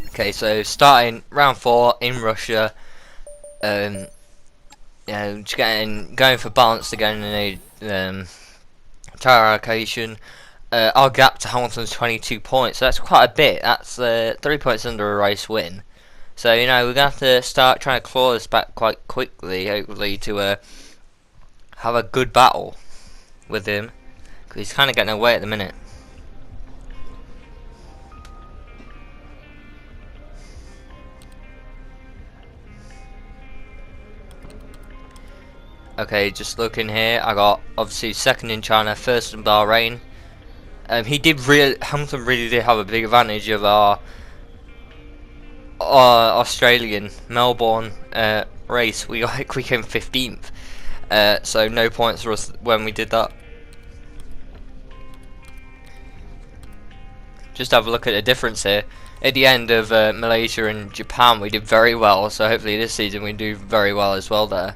Okay, so starting round 4 in Russia, just going for balance again in a tire allocation. Our gap to Hamilton's 22 points, so that's quite a bit. That's 3 points under a race win. So we're gonna have to start trying to claw this back quite quickly, hopefully to have a good battle with him, because he's kind of getting away at the minute. Okay, just looking here, I got obviously second in China, first in Bahrain. Hamilton really did have a big advantage of our Australian Melbourne race. We came 15th, so no points for us when we did that. Just have a look at the difference here. At the end of Malaysia and Japan, we did very well. So hopefully this season we do very well as well there.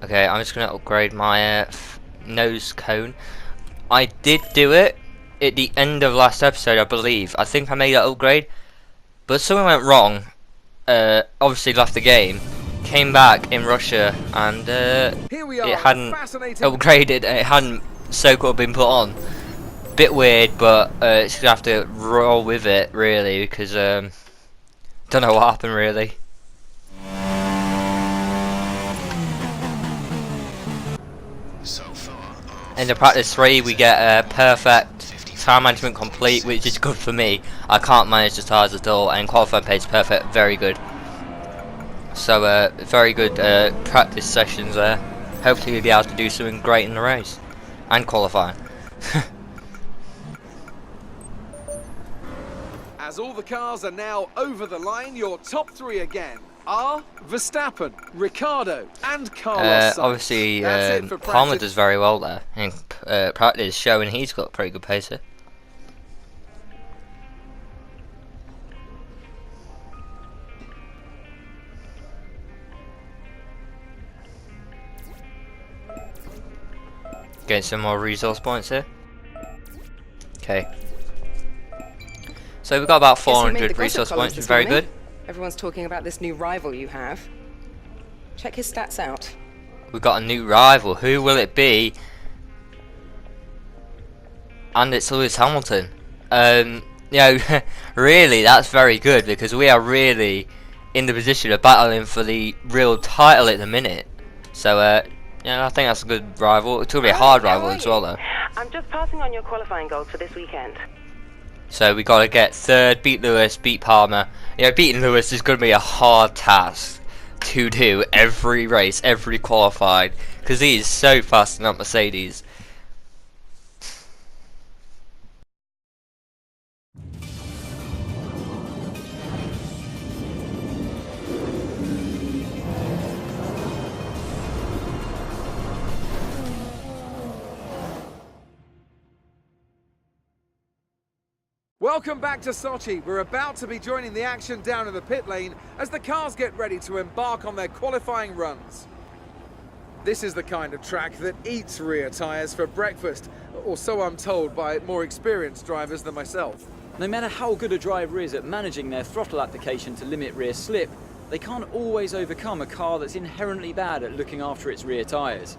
Okay, I'm just going to upgrade my nose cone. I did do it at the end of last episode, I believe. I think I made that upgrade, but something went wrong. Obviously left the game, came back in Russia, and it hadn't upgraded. It hadn't so cool been put on. Bit weird, but it's gonna have to roll with it really, because don't know what happened really. In the practice 3 we get perfect tire management complete, which is good for me. I can't manage the tires at all, and qualifying pace perfect, very good. So very good practice sessions there. Hopefully we'll be able to do something great in the race and qualifying. As all the cars are now over the line, your top 3 again are Verstappen, Ricciardo and Carlos. Obviously Palmer does very well there in practice, showing he's got pretty good pace here. Getting some more resource points here. Okay. So we've got about 400 resource points, which is very good. Everyone's talking about this new rival you have. Check his stats out. We've got a new rival. Who will it be? And it's Lewis Hamilton. Really, that's very good, because we are really in the position of battling for the real title at the minute. So, I think that's a good rival. It's going to be a hard rival as well, though. I'm just passing on your qualifying goals for this weekend. So we got to get third, beat Lewis, beat Palmer. Beating Lewis is going to be a hard task to do every race, every qualified, because he is so fast in that Mercedes. Welcome back to Sochi. We're about to be joining the action down in the pit lane as the cars get ready to embark on their qualifying runs. This is the kind of track that eats rear tyres for breakfast, or so I'm told by more experienced drivers than myself. No matter how good a driver is at managing their throttle application to limit rear slip, they can't always overcome a car that's inherently bad at looking after its rear tyres.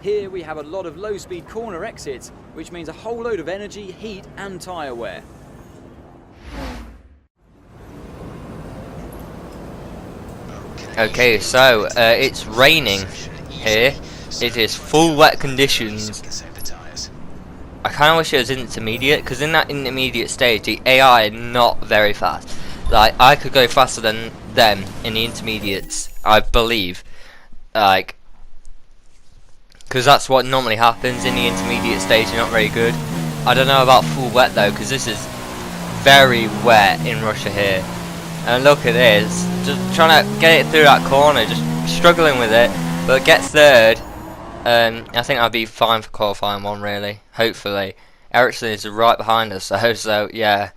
Here we have a lot of low-speed corner exits, which means a whole load of energy, heat and tyre wear. Okay, so it's raining here. It is full wet conditions. I kind of wish it was intermediate, because in that intermediate stage the AI are not very fast. Like, I could go faster than them in the intermediates, I believe. Like, because that's what normally happens in the intermediate stage. You're not very good. I don't know about full wet though, because this is very wet in Russia here. And look at this, just trying to get it through that corner, just struggling with it, but get third. I think I'll be fine for qualifying 1 really, hopefully. Ericsson is right behind us, so yeah.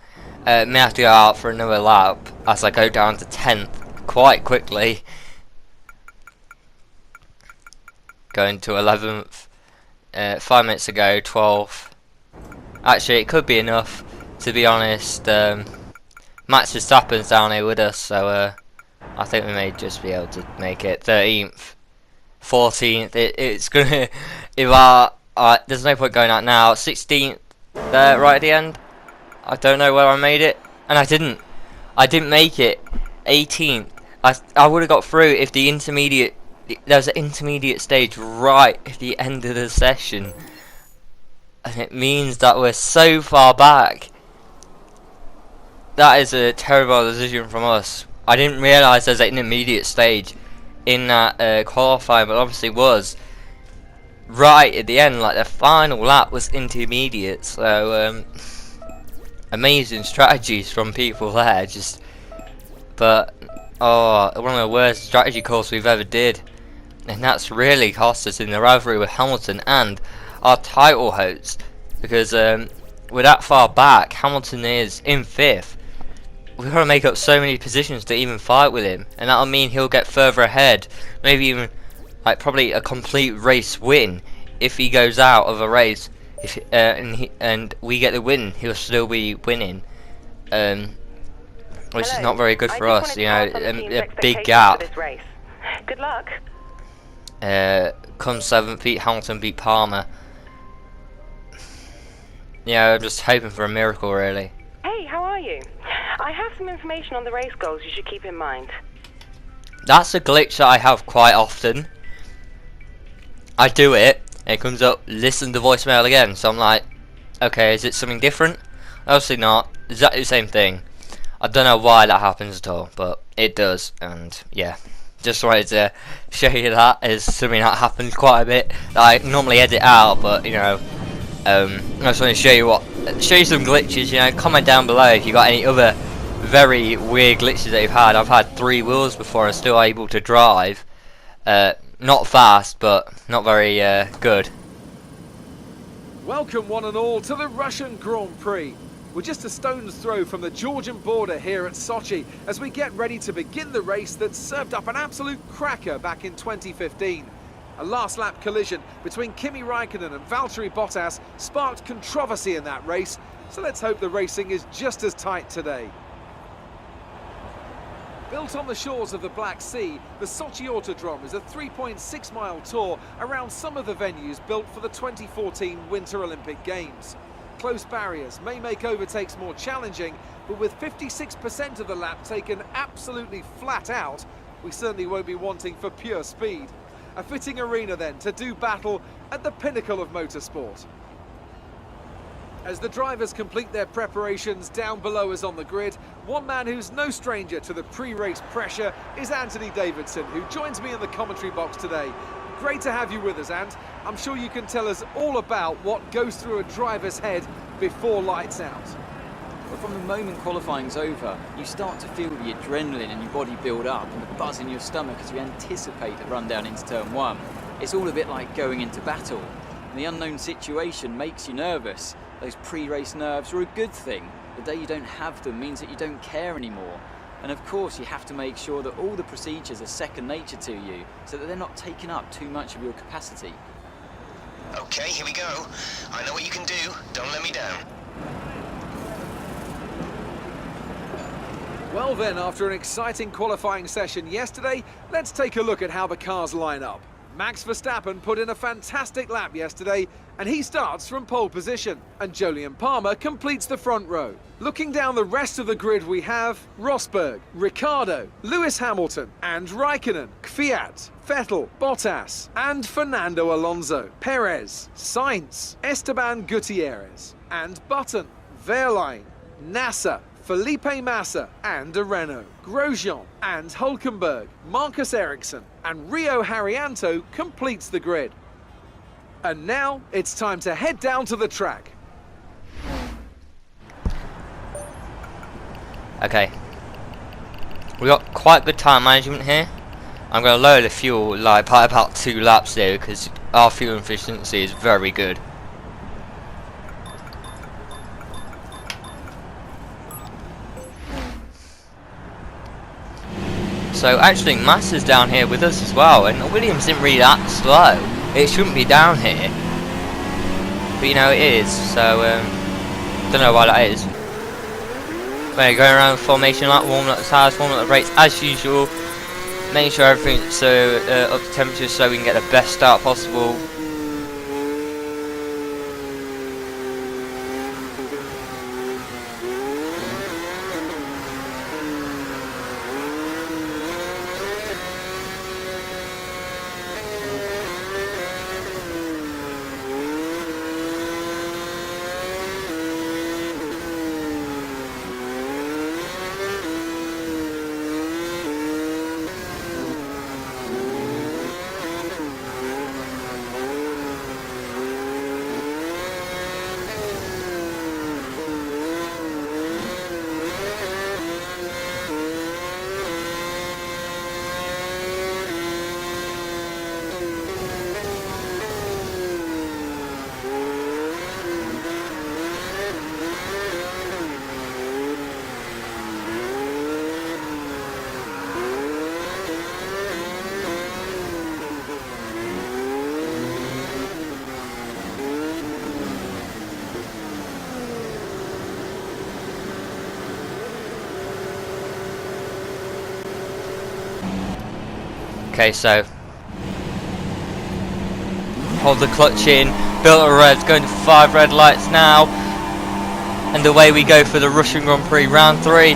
may have to go out for another lap as I go down to 10th quite quickly. Going to 11th. 5 minutes ago, 12th. Actually, it could be enough, to be honest. Max Verstappen's down here with us, so I think we may just be able to make it. 13th, 14th. It's gonna. If there's no point going out now. 16th, there, right at the end. I don't know where I made it, and I didn't. I didn't make it. 18th. I would have got through if the intermediate. There was an intermediate stage right at the end of the session, and it means that we're so far back. That is a terrible decision from us. I didn't realise there's an intermediate stage in that qualifying, but obviously was right at the end. Like the final lap was intermediate, so amazing strategies from people there. But one of the worst strategy calls we've ever did. And that's really cost us in the rivalry with Hamilton and our title hopes, because we're that far back. Hamilton is in 5th. We've got to make up so many positions to even fight with him, and that'll mean he'll get further ahead, maybe even like probably a complete race win if he goes out of a race. If and we get the win, he'll still be winning, which is not very good for us. You know, a big gap. Good luck. Come 7th, beat Hamilton, beat Palmer. Yeah, I'm just hoping for a miracle, really. Hey, how are you? I have some information on the race goals you should keep in mind. That's a glitch that I have quite often. I do it, and it comes up, listen to voicemail again. So I'm like, okay, is it something different? Obviously not. Exactly the same thing. I don't know why that happens at all, but it does, and yeah. Just wanted to show you that as something that happens quite a bit that I normally edit out, but you know, I just want to show you some glitches. You know, comment down below if you got any other very weird glitches that you've had. I've had 3 wheels before and still able to drive. Not fast, but not very good. Welcome one and all to the Russian Grand Prix. We're just a stone's throw from the Georgian border here at Sochi as we get ready to begin the race that served up an absolute cracker back in 2015. A last lap collision between Kimi Raikkonen and Valtteri Bottas sparked controversy in that race, so let's hope the racing is just as tight today. Built on the shores of the Black Sea, the Sochi Autodrome is a 3.6-mile tour around some of the venues built for the 2014 Winter Olympic Games. Close barriers may make overtakes more challenging, but with 56% of the lap taken absolutely flat out, we certainly won't be wanting for pure speed. A fitting arena then to do battle at the pinnacle of motorsport. As the drivers complete their preparations down below us on the grid, one man who's no stranger to the pre-race pressure is Anthony Davidson, who joins me in the commentary box today. Great to have you with us, Ant. I'm sure you can tell us all about what goes through a driver's head before lights out. But from the moment qualifying's over, you start to feel the adrenaline in your body build up and the buzz in your stomach as you anticipate the run down into turn 1. It's all a bit like going into battle. And the unknown situation makes you nervous. Those pre-race nerves are a good thing. The day you don't have them means that you don't care anymore. And of course you have to make sure that all the procedures are second nature to you, so that they're not taking up too much of your capacity. Okay, here we go. I know what you can do. Don't let me down. Well then, after an exciting qualifying session yesterday, let's take a look at how the cars line up. Max Verstappen put in a fantastic lap yesterday, and he starts from pole position, and Jolyon Palmer completes the front row. Looking down the rest of the grid, we have Rosberg, Ricciardo, Lewis Hamilton, and Raikkonen, Kvyat, Vettel, Bottas, and Fernando Alonso, Perez, Sainz, Esteban Gutierrez, and Button, Wehrlein, Nasser, Felipe Massa and Renault, Grosjean and Hulkenberg, Marcus Ericsson and Rio Haryanto completes the grid. And now it's time to head down to the track. Okay, we got quite good time management here. I'm going to lower the fuel like by about 2 laps there because our fuel efficiency is very good. So actually Massa's down here with us as well, and Williams isn't really that slow. It shouldn't be down here, but you know it is, so don't know why that is. We're going around the formation like warming up the tires, warming up the brakes as usual, making sure everything's up to temperature so we can get the best start possible. Okay, so hold the clutch in, built a revs, going to 5 red lights now, and away we go for the Russian Grand Prix round 3.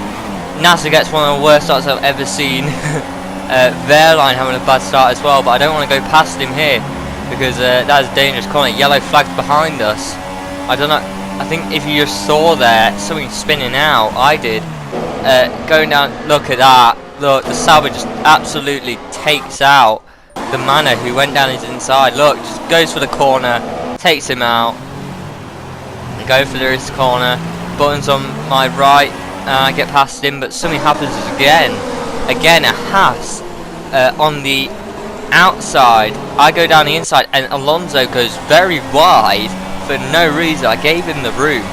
NASA gets one of the worst starts I've ever seen. Verline having a bad start as well, but I don't want to go past him here because that is a dangerous corner. Yellow flags behind us. I don't know. I think if you just saw there something spinning out, I did. Going down, look at that. Look, the Sauber just absolutely takes out the Manor who went down his inside. Look, just goes for the corner, takes him out, and go for this corner. Buttons on my right, I get past him, but something happens again. Again, a Haas on the outside. I go down the inside, and Alonso goes very wide for no reason. I gave him the room.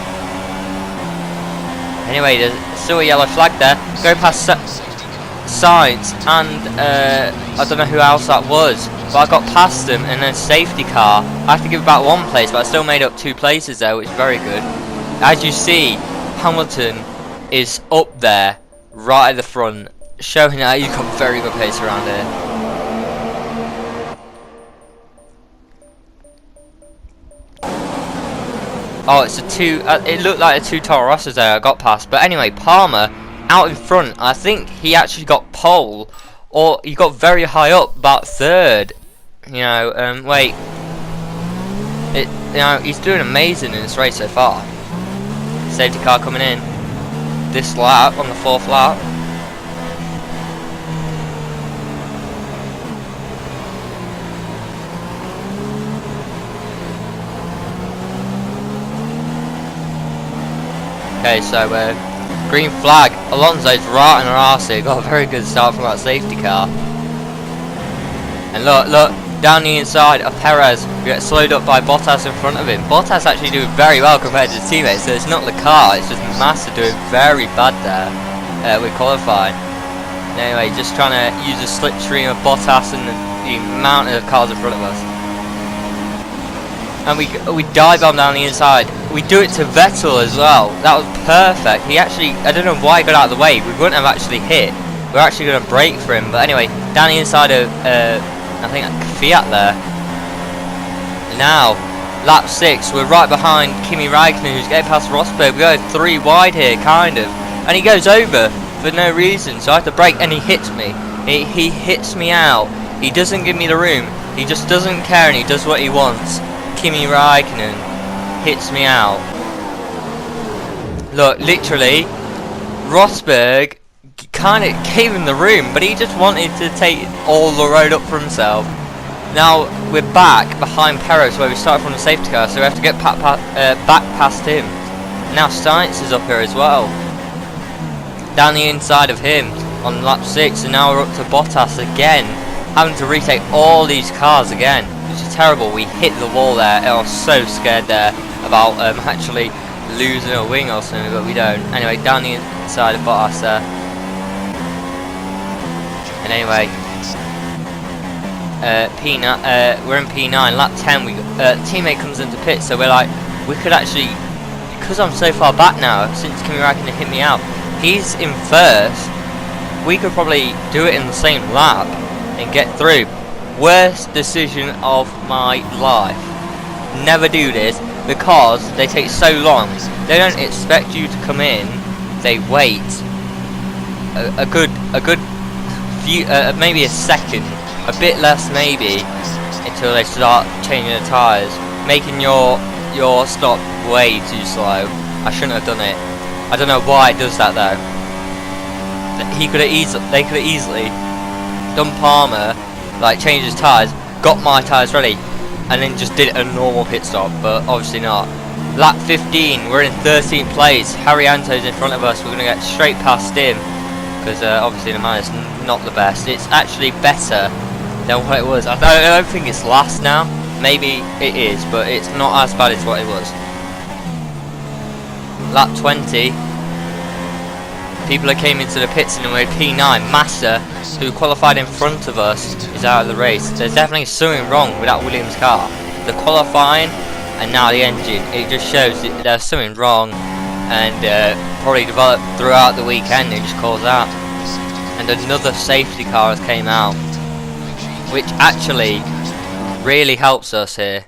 Anyway, there's still a yellow flag there. Go past Sainz and I don't know who else that was, but I got past them, and then safety car. I have to give about 1 place, but I still made up 2 places there, which is very good. As you see, Hamilton is up there right at the front, showing that you've got very good pace around here. Oh, it's a 2. It looked like a 2 Toro Rossos there I got past, but anyway, Palmer out in front. I think he actually got pole, or he got very high up, about 3rd. You know, wait. You know, he's doing amazing in this race so far. Safety car coming in. This lap, on the 4th lap. Okay, so green flag. Alonso's right on our arse here. Got a very good start from that safety car. And look, down the inside of Perez, we get slowed up by Bottas in front of him. Bottas actually doing very well compared to his teammates, so it's not the car, it's just Massa doing very bad there with qualifying. Anyway, just trying to use the slipstream of Bottas and the amount of cars in front of us. And we dive on down the inside. We do it to Vettel as well. That was perfect. He actually, I don't know why he got out of the way. We wouldn't have actually hit. We're actually going to brake for him. But anyway, down the inside of, I think, Fiat there. Now, lap 6. We're right behind Kimi Raikkonen, who's getting past Rosberg. We go 3 wide here, kind of. And he goes over for no reason. So I have to brake, and he hits me. He hits me out. He doesn't give me the room. He just doesn't care, and he does what he wants. Kimi Raikkonen hits me out. Look, literally, Rosberg kind of gave him the room, but he just wanted to take all the road up for himself. Now we're back behind Perez, where we started from the safety car, so we have to get back past him. Now Sainz is up here as well, down the inside of him on lap 6, and now we're up to Bottas again, having to retake all these cars again. Which is terrible. We hit the wall there. I was so scared there about actually losing a wing or something, but we don't. Anyway, down the inside of Bottas there. And anyway, we're in P9, lap 10. Teammate comes into pit, so we're like, we could actually, because I'm so far back now, since Kimi Räikkönen hit me out, he's in first. We could probably do it in the same lap and get through. Worst decision of my life. Never do this because they take so long. They don't expect you to come in. They wait a good few, maybe a second, a bit less maybe, until they start changing the tyres, making your stop way too slow. I shouldn't have done it. I don't know why it does that though. They could have easily done Palmer, like changed his tyres, got my tyres ready, and then just did a normal pit stop, but obviously not. Lap 15, we're in 13th place. Harry Anto's in front of us. We're going to get straight past him because obviously the man is not the best. It's actually better than what it was. I don't think it's last now. Maybe it is, but it's not as bad as what it was. Lap 20, people that came into the pits and we're P9. Massa, who qualified in front of us, is out of the race. There's definitely something wrong with that Williams car. The qualifying and now the engine, it just shows that there's something wrong, and probably developed throughout the weekend. It just calls out. And another safety car has came out, which actually really helps us here.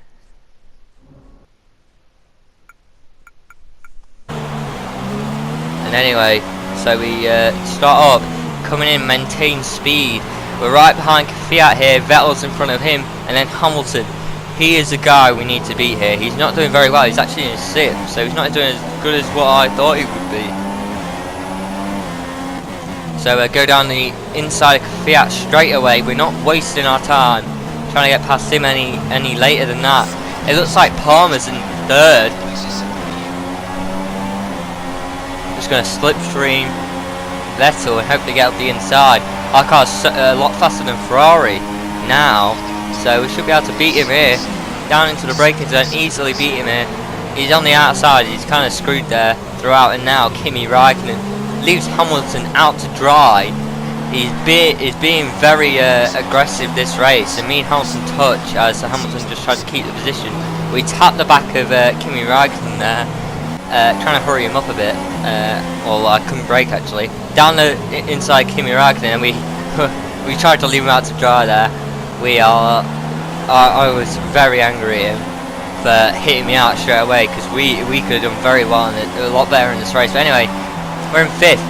And anyway, so we start off coming in, maintain speed. We're right behind Fiat here. Vettel's in front of him, and then Hamilton. He is the guy we need to beat here. He's not doing very well. He's actually in 6th, so he's not doing as good as what I thought he would be. So go down the inside of Fiat straight away. We're not wasting our time trying to get past him any later than that. It looks like Palmer's in 3rd. Just going to slipstream Vettel and hope to get up the inside. Our car's a lot faster than Ferrari now, so we should be able to beat him here. Down into the braking zone, easily beat him here. He's on the outside, he's kind of screwed there throughout, and now Kimi Räikkönen leaves Hamilton out to dry. He's being very aggressive this race, and me and Hamilton touch as Hamilton just tries to keep the position. We tap the back of Kimi Räikkönen there, trying to hurry him up a bit. Well, I couldn't brake actually. Down the inside Kimi Räikkönen, and we tried to leave him out to dry there. I was very angry at him for hitting me out straight away, because we could have done very well and a lot better in this race. But anyway, we're in 5th,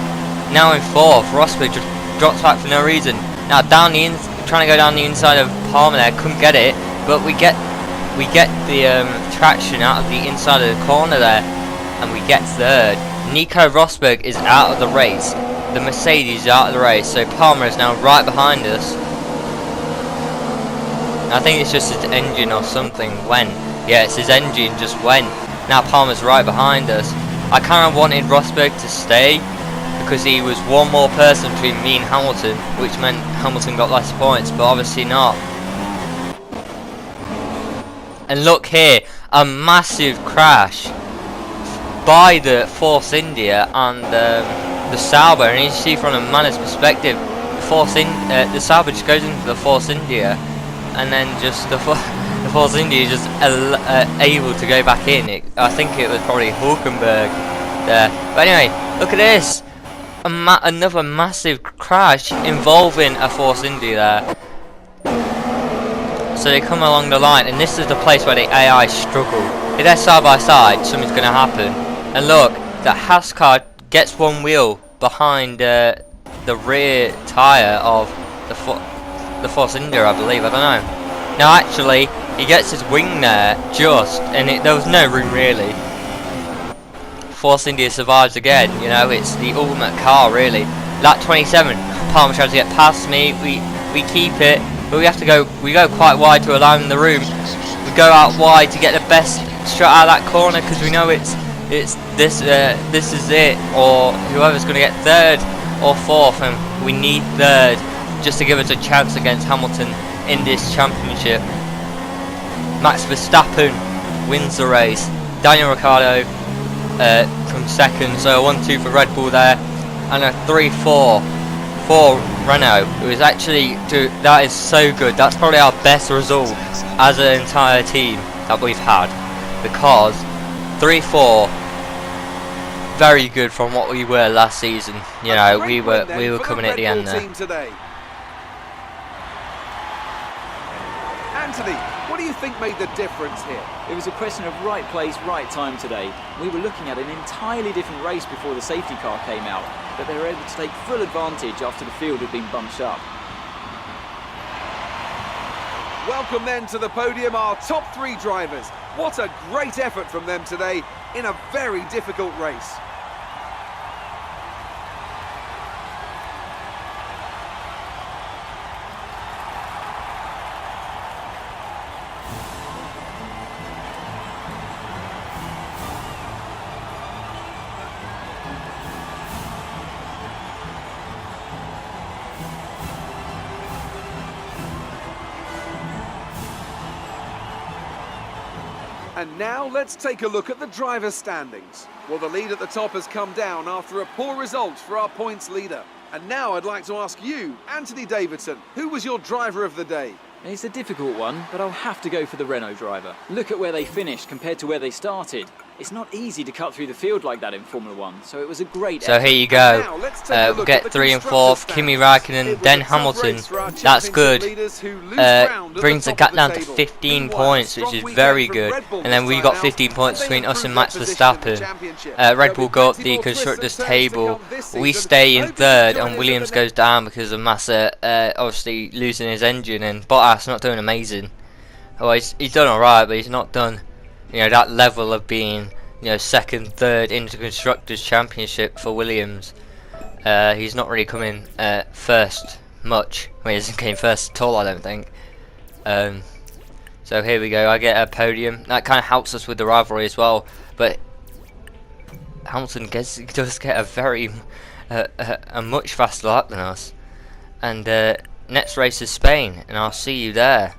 now in 4th. Rosberg just drops back for no reason. Now trying to go down the inside of Palmer there, couldn't get it, but we get the traction out of the inside of the corner there, and we get 3rd. Nico Rosberg is out of the race. The Mercedes is out of the race, so Palmer is now right behind us. I think it's just his engine or something went. Yeah, it's his engine just went. Now Palmer's right behind us. I kind of wanted Rosberg to stay because he was one more person between me and Hamilton, which meant Hamilton got less points, but obviously not. And look here, a massive crash by the Force India and the Sauber. And you see from a man's perspective, the Sauber just goes into the Force India, and then just the Force India is just able to go back in. I think it was probably Hulkenberg there. But anyway, look at this. Another massive crash involving a Force India there. So they come along the line, and this is the place where the AI struggle. If they're side by side, something's going to happen. And look, the Haas car gets one wheel behind the rear tyre of the Force India, I believe. I don't know. Now actually, he gets his wing there just, and there was no room really. Force India survives again. You know, it's the ultimate car really. Lap 27, Palmer tries to get past me. We keep it, but we go quite wide to allow him the room. We go out wide to get the best shot out of that corner, because we know this is it, or whoever's going to get 3rd or 4th, and we need 3rd just to give us a chance against Hamilton in this championship. Max Verstappen wins the race. Daniel Ricciardo from 2nd, so a 1-2 for Red Bull there, and a 3-4 for Renault. It was actually, dude, that is so good. That's probably our best result as an entire team that we've had, because 3-4, very good from what we were last season. You know, we were coming at the end there. Anthony, what do you think made the difference here? It was a question of right place, right time today. We were looking at an entirely different race before the safety car came out, but they were able to take full advantage after the field had been bunched up. Welcome then to the podium, our top 3 drivers. What a great effort from them today in a very difficult race. And now let's take a look at the driver's standings. Well, the lead at the top has come down after a poor result for our points leader. And now I'd like to ask you, Anthony Davidson, who was your driver of the day? It's a difficult one, but I'll have to go for the Renault driver. Look at where they finished compared to where they started. It's not easy to cut through the field like that in Formula 1, so it was a great effort. So here you go. We'll get 3 and 4th, Kimi Raikkonen, then Hamilton. That's good. Brings the gap down to 15 points, which is very good. And then we got 15 points between us and Max Verstappen. Red Bull go up the constructors table. We stay in 3rd, and Williams goes down because of Massa obviously losing his engine, and Bottas not doing amazing. Oh, he's done alright, but he's not done, you know, that level of being, you know, 2nd, 3rd into Constructors' Championship for Williams. He's not really coming first much. Well, he isn't getting first at all, I don't think. So here we go. I get a podium. That kind of helps us with the rivalry as well. But Hamilton does get a very a much faster lap than us. And next race is Spain, and I'll see you there.